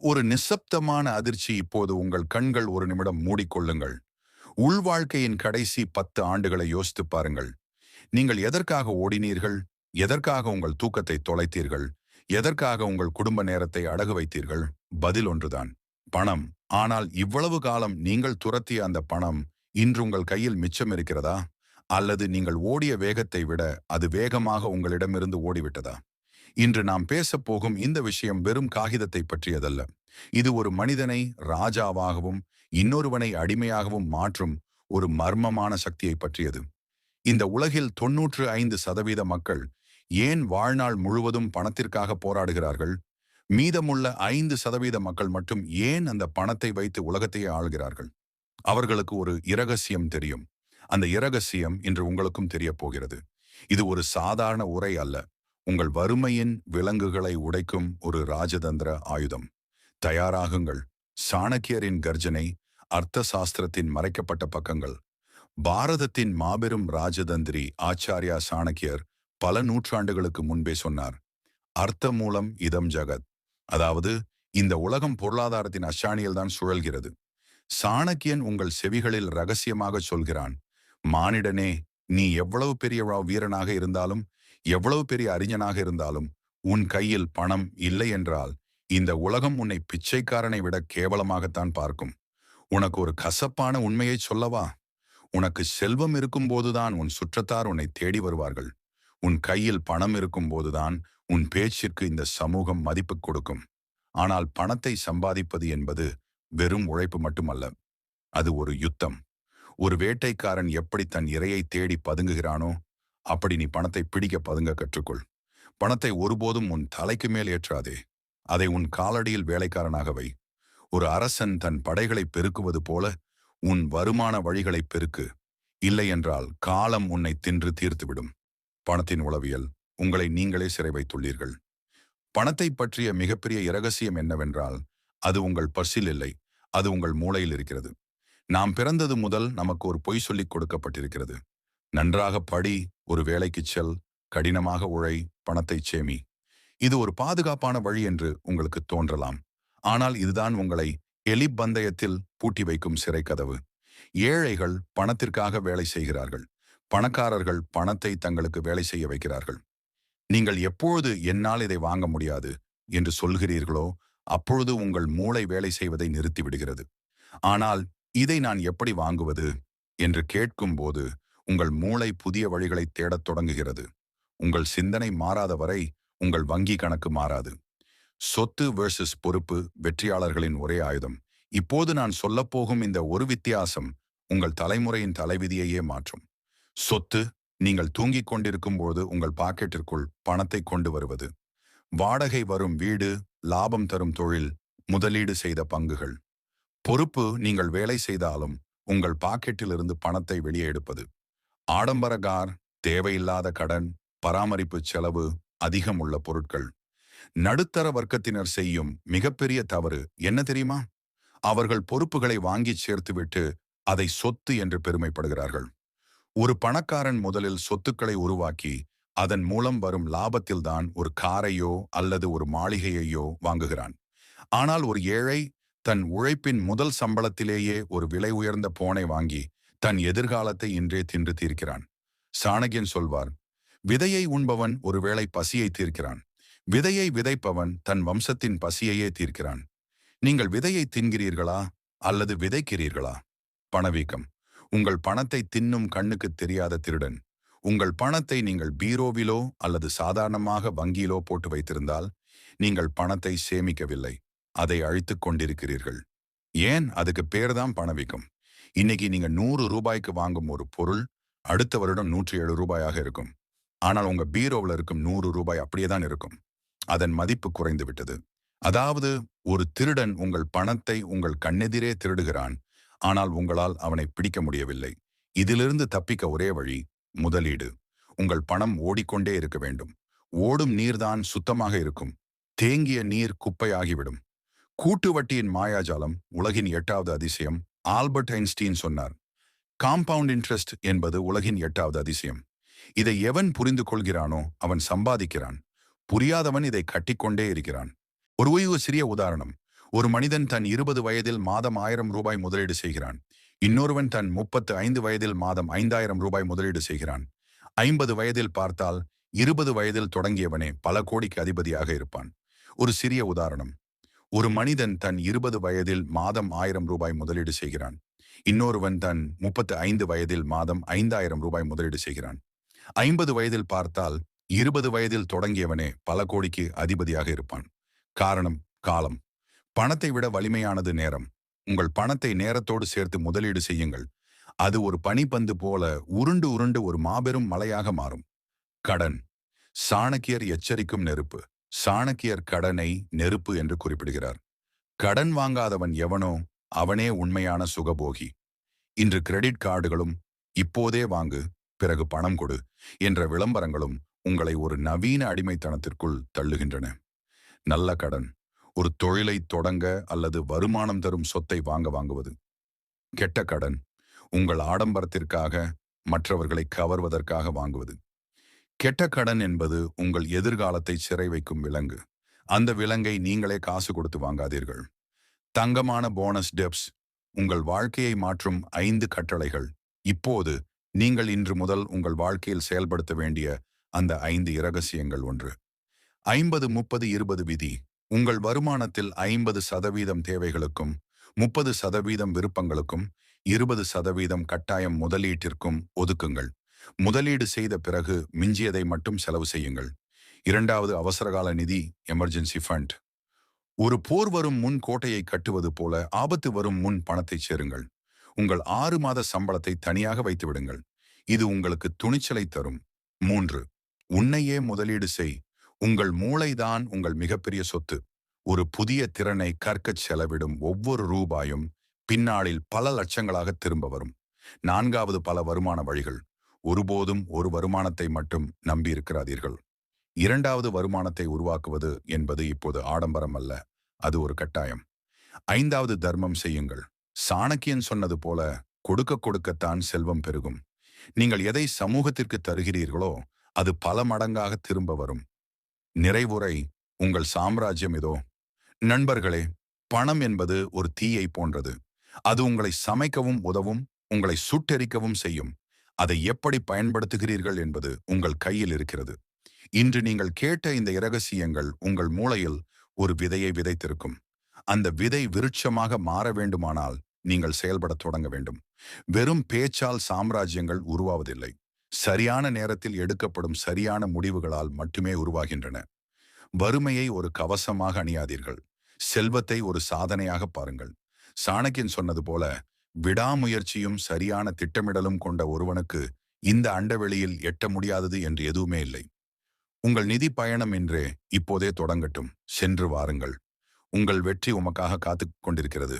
ஒரு நிசப்தமான அதிர்ச்சி. இப்போது உங்கள் கண்கள் ஒரு நிமிடம் மூடிக்கொள்ளுங்கள். உள்வாழ்க்கையின் கடைசி 10 ஆண்டுகளை யோசித்துப் பாருங்கள். நீங்கள் எதற்காக ஓடினீர்கள்? எதற்காக உங்கள் தூக்கத்தை தொலைத்தீர்கள்? எதற்காக உங்கள் குடும்ப நேரத்தை அடகு வைத்தீர்கள்? பதில் ஒன்றுதான்: பணம். ஆனால் இவ்வளவு காலம் நீங்கள் துரத்திய அந்த பணம் இன்று உங்கள் கையில் மிச்சம் இருக்கிறதா? அல்லது நீங்கள் ஓடிய வேகத்தை விட அது வேகமாக உங்களிடமிருந்து ஓடிவிட்டதா? இன்று நாம் பேசப் போகும் இந்த விஷயம் வெறும் காகிதத்தை பற்றியதல்ல. இது ஒரு மனிதனை ராஜாவாகவும் இன்னொருவனை அடிமையாகவும் மாற்றும் ஒரு மர்மமான சக்தியை பற்றியது. இந்த உலகில் 95% மக்கள் ஏன் வாழ்நாள் முழுவதும் பணத்திற்காக போராடுகிறார்கள்? மீதமுள்ள 5% மக்கள் மட்டும் ஏன் அந்த பணத்தை வைத்து உலகத்தையே ஆள்கிறார்கள்? அவர்களுக்கு ஒரு இரகசியம் தெரியும். அந்த இரகசியம் இன்று உங்களுக்கும் தெரியப் போகிறது. இது ஒரு சாதாரண உரை அல்ல. உங்கள் வறுமையின் விலங்குகளை உடைக்கும் ஒரு ராஜதந்திர ஆயுதம். தயாராகுங்கள். சாணக்கியரின் கர்ஜனை, அர்த்த சாஸ்திரத்தின் மறைக்கப்பட்ட பக்கங்கள். பாரதத்தின் மாபெரும் ராஜதந்திரி ஆச்சாரியா சாணக்கியர் பல நூற்றாண்டுகளுக்கு முன்பே சொன்னார்: அர்த்த மூலம் இதம் ஜகத். அதாவது, இந்த உலகம் பொருளாதாரத்தின் அச்சாணியில் தான் சுழல்கிறது. சாணக்கியன் உங்கள் செவிகளில் ரகசியமாக சொல்கிறான்: மானிடனே, நீ எவ்வளவு பெரிய வீரனாக இருந்தாலும், எவ்வளவு பெரிய அறிஞனாக இருந்தாலும், உன் கையில் பணம் இல்லை என்றால் இந்த உலகம் உன்னை பிச்சைக்காரனை விட கேவலமாகத்தான் பார்க்கும். உனக்கு ஒரு கசப்பான உண்மையை சொல்லவா? உனக்கு செல்வம் இருக்கும்போதுதான் உன் சுற்றத்தார் உன்னை தேடி வருவார்கள். உன் கையில் பணம் இருக்கும்போதுதான் உன் பேச்சிற்கு இந்த சமூகம் மதிப்பு கொடுக்கும். ஆனால் பணத்தை சம்பாதிப்பது என்பது வெறும் உழைப்பு மட்டுமல்ல. அது ஒரு யுத்தம். ஒரு வேட்டைக்காரன் எப்படி தன் இரையை தேடி பதுங்குகிறானோ, அப்படி நீ பணத்தை பிடிக்க பதுங்க கற்றுக்கொள். பணத்தை ஒருபோதும் உன் தலைக்கு மேல் ஏற்றாதே. அதை உன் காலடியில் வேலைக்காரனாக வை. ஒரு அரசன் தன் படைகளை பெருக்குவது போல உன் வருமான வழிகளை பெருக்கு. இல்லை என்றால் காலம் உன்னை தின்று தீர்த்துவிடும். பணத்தின் உளவியல். உங்களை நீங்களே சிறை வைத்துள்ளீர்கள். பணத்தை பற்றிய மிகப்பெரிய இரகசியம் என்னவென்றால், அது உங்கள் பர்சில் இல்லை, அது உங்கள் மூளையில் இருக்கிறது. நாம் பிறந்தது முதல் நமக்கு ஒரு பொய் சொல்லிக் கொடுக்கப்பட்டிருக்கிறது. நன்றாக படி, ஒரு வேலைக்கு செல், கடினமாக உழை, பணத்தை சேமி. இது ஒரு பாதுகாப்பான வழி என்று உங்களுக்கு தோன்றலாம். ஆனால் இதுதான் உங்களை எலிப்பந்தயத்தில் பூட்டி வைக்கும் சிறை கதவு. ஏழைகள் பணத்திற்காக வேலை செய்கிறார்கள். பணக்காரர்கள் பணத்தை தங்களுக்கு வேலை செய்ய வைக்கிறார்கள். நீங்கள் எப்பொழுது என்னால் இதை வாங்க முடியாது என்று சொல்கிறீர்களோ, அப்பொழுது உங்கள் மூளை வேலை செய்வதை நிறுத்திவிடுகிறது. ஆனால் இதை நான் எப்படி வாங்குவது என்று கேட்கும்போது உங்கள் மூளை புதிய வழிகளை தேடத் தொடங்குகிறது. உங்கள் சிந்தனை மாறாத வரை உங்கள் வங்கி கணக்கு மாறாது. சொத்து வெர்சஸ் பொறுப்பு வெற்றியாளர்களின் ஒரே ஆயுதம். இப்போது நான் சொல்லப்போகும் இந்த ஒரு வித்தியாசம் உங்கள் தலைமுறையின் தலைவிதியையே மாற்றும். சொத்து, நீங்கள் தூங்கிக் கொண்டிருக்கும் போது உங்கள் பாக்கெட்டிற்குள் பணத்தை கொண்டு வருவது. வாடகை வரும் வீடு, லாபம் தரும் தொழில், முதலீடு செய்த பங்குகள். பொறுப்பு, நீங்கள் வேலை செய்தாலும் உங்கள் பாக்கெட்டிலிருந்து பணத்தை வெளியே எடுப்பது. ஆடம்பர கார், தேவையில்லாத கடன், பராமரிப்பு செலவு, அதிகம் உள்ள பொருட்கள். நடுத்தர வர்க்கத்தினர் செய்யும் மிகப்பெரிய தவறு என்ன தெரியுமா? அவர்கள் பொறுப்புகளை வாங்கிச் சேர்த்துவிட்டு அதை சொத்து என்று பெருமைப்படுகிறார்கள். ஒரு பணக்காரன் முதலில் சொத்துக்களை உருவாக்கி அதன் மூலம் வரும் லாபத்தில்தான் ஒரு காரையோ அல்லது ஒரு மாளிகையையோ வாங்குகிறான். ஆனால் ஒரு ஏழை தன் உழைப்பின் முதல் சம்பளத்திலேயே ஒரு விலை உயர்ந்த போனை வாங்கி தன் எதிர்காலத்தை இன்றே தின்று தீர்க்கிறான். சாணக்கியன் சொல்வார்: விதையை உண்பவன் ஒருவேளை பசியை தீர்க்கிறான், விதையை விதைப்பவன் தன் வம்சத்தின் பசியையே தீர்க்கிறான். நீங்கள் விதையை தின்கிறீர்களா அல்லது விதைக்கிறீர்களா? பணவீக்கம். உங்கள் பணத்தை தின்னும் கண்ணுக்கு தெரியாத திருடன். உங்கள் பணத்தை நீங்கள் பீரோவிலோ அல்லது சாதாரணமாக வங்கியிலோ போட்டு வைத்திருந்தால் நீங்கள் பணத்தை சேமிக்கவில்லை, அதை அழித்துக் கொண்டிருக்கிறீர்கள். ஏன்? அதுக்கு பேர்தான் பணவீக்கம். இன்னைக்கு நீங்க 100 ரூபாய்க்கு வாங்கும் ஒரு பொருள் அடுத்த வருடம் 107 ரூபாயாக இருக்கும். ஆனால் உங்க பீரோவில் இருக்கும் 100 ரூபாய் அப்படியே தான் இருக்கும். அதன் மதிப்பு குறைந்து விட்டது. அதாவது, ஒரு திருடன் உங்கள் பணத்தை உங்கள் கண்ணெதிரே திருடுகிறான், ஆனால் உங்களால் அவனை பிடிக்க முடியவில்லை. இதிலிருந்து தப்பிக்க ஒரே வழி முதலீடு. உங்கள் பணம் ஓடிக்கொண்டே இருக்க வேண்டும். ஓடும் நீர்தான் சுத்தமாக இருக்கும். தேங்கிய நீர் குப்பையாகிவிடும். கூட்டு வட்டியின் மாயாஜாலம் உலகின் 8வது அதிசயம். ஆல்பர்ட் ஐன்ஸ்டீன் சொன்னார்: காம்பவுண்ட் இன்ட்ரெஸ்ட் என்பது உலகின் 8வது அதிசயம். இதை எவன் புரிந்து கொள்கிறானோ அவன் சம்பாதிக்கிறான். புரியாதவன் இதை கட்டிக்கொண்டே இருக்கிறான். ஒரு சிறிய உதாரணம். ஒரு மனிதன் தன் 20 வயதில் மாதம் 1000 ரூபாய் முதலீடு செய்கிறான். இன்னொருவன் தன் 35 வயதில் மாதம் 5000 ரூபாய் முதலீடு செய்கிறான். 50 வயதில் பார்த்தால் 20 வயதில் தொடங்கியவனே பல கோடிக்கு அதிபதியாக இருப்பான். ஒரு சிறிய உதாரணம். ஒரு மனிதன் தன் 20 வயதில் மாதம் 1000 ரூபாய் முதலீடு செய்கிறான். இன்னொருவன் தன் 35 வயதில் மாதம் 5000 ரூபாய் முதலீடு செய்கிறான். 50 வயதில் பார்த்தால் 20 வயதில் தொடங்கியவனே பல கோடிக்கு அதிபதியாக இருப்பான். காரணம் காலம். பணத்தை விட வலிமையானது நேரம். உங்கள் பணத்தை நேரத்தோடு சேர்த்து முதலீடு செய்யுங்கள். அது ஒரு பனிப்பந்து போல உருண்டு உருண்டு ஒரு மாபெரும் மலையாக மாறும். கடன். சாணக்கியர் எச்சரிக்கும் நெருப்பு. சாணக்கியர் கடனை நெருப்பு என்று குறிப்பிடுகிறார். கடன் வாங்காதவன் எவனோ அவனே உண்மையான சுகபோகி. இன்று கிரெடிட் கார்டுகளும் இப்போதே வாங்கு பிறகு பணம் கொடு என்ற விளம்பரங்களும் உங்களை ஒரு நவீன அடிமைத்தனத்திற்குள் தள்ளுகின்றன. நல்ல கடன் ஒரு தொழிலை தொடங்க அல்லது வருமானம் தரும் சொத்தை வாங்குவது. கெட்ட கடன் உங்கள் ஆடம்பரத்திற்காக மற்றவர்களை கவர்வதற்காக வாங்குவது. கெட்ட கடன் என்பது உங்கள் எதிர்காலத்தை சிறை வைக்கும் விலங்கு. அந்த விலங்கை நீங்களே காசு கொடுத்து வாங்காதீர்கள். தங்கமான போனஸ் டெப்ஸ். உங்கள் வாழ்க்கையை மாற்றும் 5 கட்டளைகள். இப்போது நீங்கள் இன்று முதல் உங்கள் வாழ்க்கையில் செயல்படுத்த வேண்டிய அந்த 5 இரகசியங்கள். 1. 50-30-20 விதி. உங்கள் வருமானத்தில் 50% தேவைகளுக்கும் 30% விருப்பங்களுக்கும் 20% கட்டாயம் முதலீட்டிற்கும் ஒதுக்குங்கள். முதலீடு செய்த பிறகு மிஞ்சியதை மட்டும் செலவு செய்யுங்கள். 2. அவசரகால நிதி, எமர்ஜென்சி ஃபண்ட். ஒரு போர் வரும் முன் கோட்டையை கட்டுவது போல ஆபத்து வரும் முன் பணத்தை சேருங்கள். உங்கள் 6 மாத சம்பளத்தை தனியாக வைத்து விடுங்கள். இது உங்களுக்கு துணிச்சலை தரும். 3. உன்னையே முதலீடு செய். உங்கள் மூளைதான் உங்கள் மிகப்பெரிய சொத்து. ஒரு புதிய திறனை கற்கச் செலவிடும் ஒவ்வொரு ரூபாயும் பின்னாளில் பல லட்சங்களாக திரும்ப வரும். 4. பல வருமான வழிகள். ஒருபோதும் ஒரு வருமானத்தை மட்டும் நம்பியிருக்கிறாதீர்கள். 2. வருமானத்தை உருவாக்குவது என்பது இப்போது ஆடம்பரம் அல்ல, அது ஒரு கட்டாயம். 5. தர்மம் செய்யுங்கள். சாணக்கியன் சொன்னது போல கொடுக்க கொடுக்கத்தான் செல்வம் பெருகும். நீங்கள் எதை சமூகத்திற்கு தருகிறீர்களோ அது பல மடங்காக திரும்ப வரும். நிறைவுரை. உங்கள் சாம்ராஜ்யம் இதோ. நண்பர்களே, பணம் என்பது ஒரு தீயை போன்றது. அது உங்களை சமைக்கவும் உதவும், உங்களை சுட்டெரிக்கவும் செய்யும். அதை எப்படி பயன்படுத்துகிறீர்கள் என்பது உங்கள் கையில் இருக்கிறது. இன்று நீங்கள் கேட்ட இந்த இரகசியங்கள் உங்கள் மூளையில் ஒரு விதையை விதைத்திருக்கும். அந்த விதை விருட்சமாக மாற வேண்டுமானால் நீங்கள் செயல்படத் தொடங்க வேண்டும். வெறும் பேச்சால் சாம்ராஜ்யங்கள் உருவாவதில்லை. சரியான நேரத்தில் எடுக்கப்படும் சரியான முடிவுகளால் மட்டுமே உருவாகின்றன. வறுமையை ஒரு கவசமாக அணியாதீர்கள். செல்வத்தை ஒரு சாதனையாக பாருங்கள். சாணக்கியன் சொன்னது போல, விடாமுயற்சியும் சரியான திட்டமிடலும் கொண்ட ஒருவனுக்கு இந்த அண்டவெளியில் எட்ட முடியாதது என்று எதுவுமே இல்லை. உங்கள் நிதி பயணம் இன்றே இப்போதே தொடங்கட்டும். சென்று வாருங்கள். உங்கள் வெற்றி உமக்காக காத்துக் கொண்டிருக்கிறது.